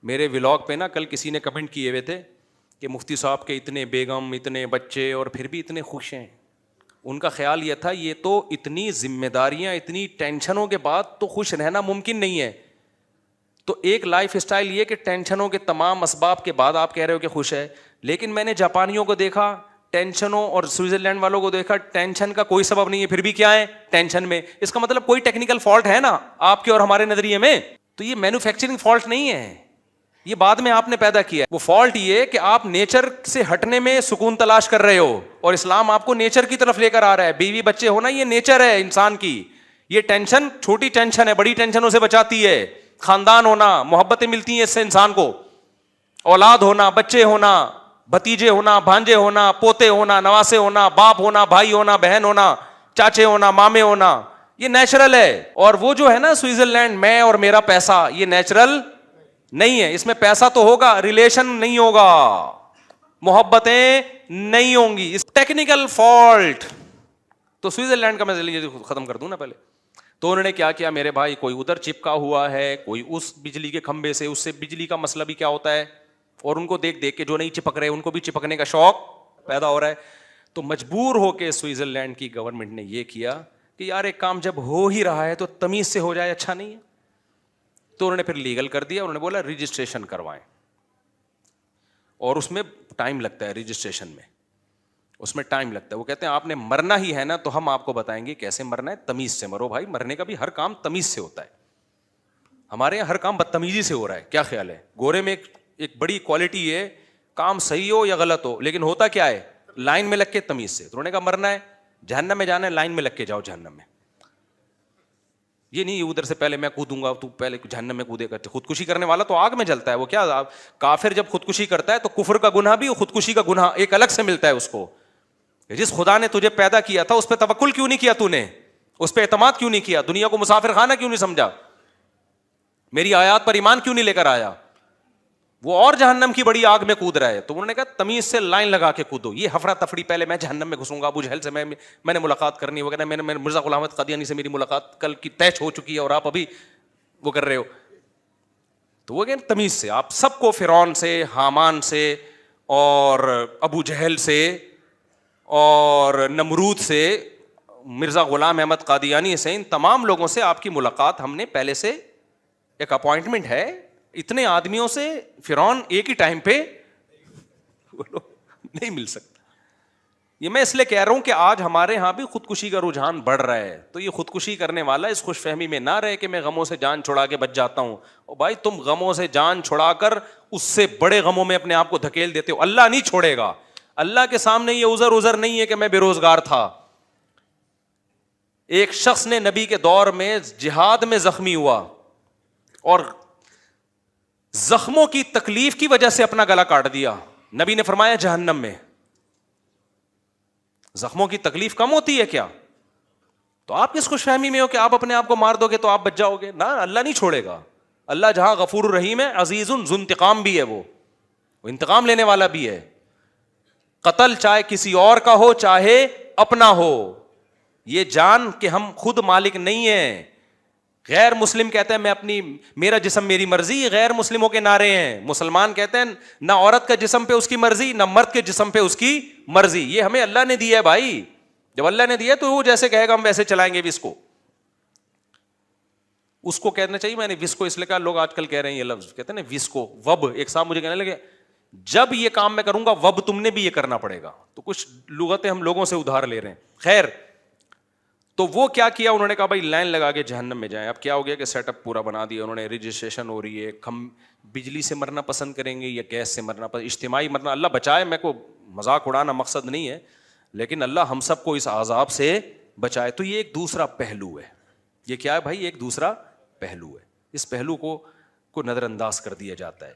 میرے ولاگ پہ نا کل کسی نے کمنٹ کیے ہوئے تھے کہ مفتی صاحب کے اتنے بیگم, اتنے بچے اور پھر بھی اتنے خوش ہیں. ان کا خیال یہ تھا یہ تو اتنی ذمہ داریاں, اتنی ٹینشنوں کے بعد تو خوش رہنا ممکن نہیں ہے. تو ایک لائف اسٹائل یہ کہ ٹینشنوں کے تمام اسباب کے بعد آپ کہہ رہے ہو کہ خوش ہے. لیکن میں نے جاپانیوں کو دیکھا ٹینشنوں, اور سوئٹزرلینڈ والوں کو دیکھا ٹینشن کا کوئی سبب نہیں ہے, پھر بھی کیا ہے ٹینشن میں. اس کا مطلب کوئی ٹیکنیکل فالٹ ہے نا آپ کے اور ہمارے نظریے میں. تو یہ مینوفیکچرنگ فالٹ نہیں ہے, یہ بعد میں آپ نے پیدا کیا. وہ فالٹ یہ کہ آپ نیچر سے ہٹنے میں سکون تلاش کر رہے ہو, اور اسلام آپ کو نیچر کی طرف لے کر آ رہا ہے. بیوی بچے ہونا یہ نیچر ہے انسان کی. یہ ٹینشن چھوٹی ٹینشن ہے, بڑی ٹینشنوں سے بچاتی ہے. خاندان ہونا, محبتیں ملتی ہیں اس سے انسان کو, اولاد ہونا, بچے ہونا, بھتیجے ہونا, بھانجے ہونا, پوتے ہونا, نواسے ہونا, باپ ہونا, بھائی ہونا, بہن ہونا, چاچے ہونا, مامے ہونا, یہ نیچرل ہے. اور وہ جو ہے نا سوئٹزرلینڈ میں اور میرا پیسہ, یہ نیچرل نہیں ہے. اس میں پیسہ تو ہوگا, ریلیشن نہیں ہوگا, محبتیں نہیں ہوں گی. اس ٹیکنیکل فالٹ. تو سوئٹزرلینڈ کا میں ختم کر دوں نا پہلے. تو انہوں نے کیا کیا میرے بھائی, کوئی ادھر چپکا ہوا ہے, کوئی اس بجلی کے کھمبے سے, اس سے بجلی کا مسئلہ بھی کیا ہوتا ہے, اور ان کو دیکھ دیکھ کے جو نہیں چپک رہے ان کو بھی چپکنے کا شوق پیدا ہو رہا ہے. تو مجبور ہو کے سوئٹزرلینڈ کی گورنمنٹ نے یہ کیا کہ یار ایک کام جب ہو ہی رہا ہے تو تمیز سے ہو جائے, اچھا نہیں ہے. تو انہوں نے پھر لیگل کر دیا. انہوں نے بولا رجسٹریشن کروائیں, اور اس میں ٹائم لگتا ہے رجسٹریشن میں, اس میں ٹائم لگتا ہے. وہ کہتے ہیں آپ نے مرنا ہی ہے نا تو ہم آپ کو بتائیں گے کیسے مرنا ہے, تمیز سے مرو بھائی. مرنے کا بھی ہر کام تمیز سے ہوتا ہے. ہمارے یہاں ہر کام بدتمیزی سے ہو رہا ہے. کیا خیال ہے؟ گورے میں ایک بڑی کوالٹی ہے, کام صحیح ہو یا غلط ہو لیکن ہوتا کیا ہے, لائن میں لگ کے تمیز سے. تو انہوں نے کہا مرنا ہے, جہنم میں جانا ہے, لائن میں لگ کے جاؤ جہنم میں. یہ نہیں ادھر سے پہلے میں کودوں گا تو پہلے جہنم میں کودے گا. خودکشی کرنے والا تو آگ میں جلتا ہے. وہ کیا کافر جب خودکشی کرتا ہے تو کفر کا گناہ بھی, خودکشی کا گناہ ایک الگ سے ملتا ہے اس کو. جس خدا نے تجھے پیدا کیا تھا اس پہ توکل کیوں نہیں کیا تو نے, اس پہ اعتماد کیوں نہیں کیا, دنیا کو مسافر خانہ کیوں نہیں سمجھا, میری آیات پر ایمان کیوں نہیں لے کر آیا, وہ اور جہنم کی بڑی آگ میں کود رہا ہے. تو انہوں نے کہا تمیز سے لائن لگا کے کودو. یہ ہفرا تفری, پہلے میں جہنم میں گھسوں گا, ابو جہل سے میں نے ملاقات کرنی ہے, وہ کہنا میں مرزا غلام احمد قادیانی سے میری ملاقات کل کی طے ہو چکی ہے اور آپ ابھی وہ کر رہے ہو. تو وہ کہنا تمیز سے. آپ سب کو فرعون سے, حامان سے, اور ابو جہل سے, اور نمرود سے, مرزا غلام احمد قادیانی سے, ان تمام لوگوں سے آپ کی ملاقات ہم نے پہلے سے ایک اپوائنٹمنٹ ہے. اتنے آدمیوں سے فرعون ایک ہی ٹائم پہ نہیں مل سکتا. یہ میں اس لیے کہہ رہا ہوں کہ آج ہمارے ہاں بھی خودکشی کا رجحان بڑھ رہا ہے. تو یہ خودکشی کرنے والا اس خوش فہمی میں نہ رہے کہ میں غموں سے جان چھڑا کے بچ جاتا ہوں. اور بھائی تم غموں سے جان چھڑا کر اس سے بڑے غموں میں اپنے آپ کو دھکیل دیتے ہو. اللہ نہیں چھوڑے گا. اللہ کے سامنے یہ عذر نہیں ہے کہ میں بے روزگار تھا. ایک شخص نے نبی کے دور میں جہاد میں زخمی ہوا اور زخموں کی تکلیف کی وجہ سے اپنا گلا کاٹ دیا. نبی نے فرمایا جہنم میں. زخموں کی تکلیف کم ہوتی ہے کیا؟ تو آپ کس خوش فہمی میں ہو کہ آپ اپنے آپ کو مار دو گے تو آپ بچ جاؤ گے؟ نہ, اللہ نہیں چھوڑے گا. اللہ جہاں غفور الرحیم ہے, عزیز ذو انتقام بھی ہے, وہ انتقام لینے والا بھی ہے. قتل چاہے کسی اور کا ہو چاہے اپنا ہو, یہ جان کہ ہم خود مالک نہیں ہیں. غیر مسلم کہتے ہیں میں اپنی, میرا جسم میری مرضی, غیر مسلموں کے نعرے ہیں. مسلمان کہتے ہیں نہ عورت کا جسم پہ اس کی مرضی, نہ مرد کے جسم پہ اس کی مرضی. یہ ہمیں اللہ نے دیا ہے بھائی. جب اللہ نے دیا تو وہ جیسے کہے گا ہم ویسے چلائیں گے. اس کو کہنا چاہیے, میں نے وسکو اس لیے کہا, لوگ آج کل کہہ رہے ہیں یہ لفظ, کہتے ہیں نا وسکو, وب. ایک صاحب مجھے کہنے لگے جب یہ کام میں کروں گا وب تم نے بھی یہ کرنا پڑے گا. تو کچھ لغتیں ہم لوگوں سے ادھار لے رہے ہیں. خیر, تو وہ کیا کیا, انہوں نے کہا بھائی لائن لگا کے جہنم میں جائیں. اب کیا ہو گیا کہ سیٹ اپ پورا بنا دیا انہوں نے, رجسٹریشن ہو رہی ہے. ہم بجلی سے مرنا پسند کریں گے یا گیس سے مرنا پسند, اجتماعی مرنا. اللہ بچائے, میں کو مذاق اڑانا مقصد نہیں ہے, لیکن اللہ ہم سب کو اس عذاب سے بچائے. تو یہ ایک دوسرا پہلو ہے. یہ کیا ہے بھائی, ایک دوسرا پہلو ہے. اس پہلو کو نظر انداز کر دیا جاتا ہے.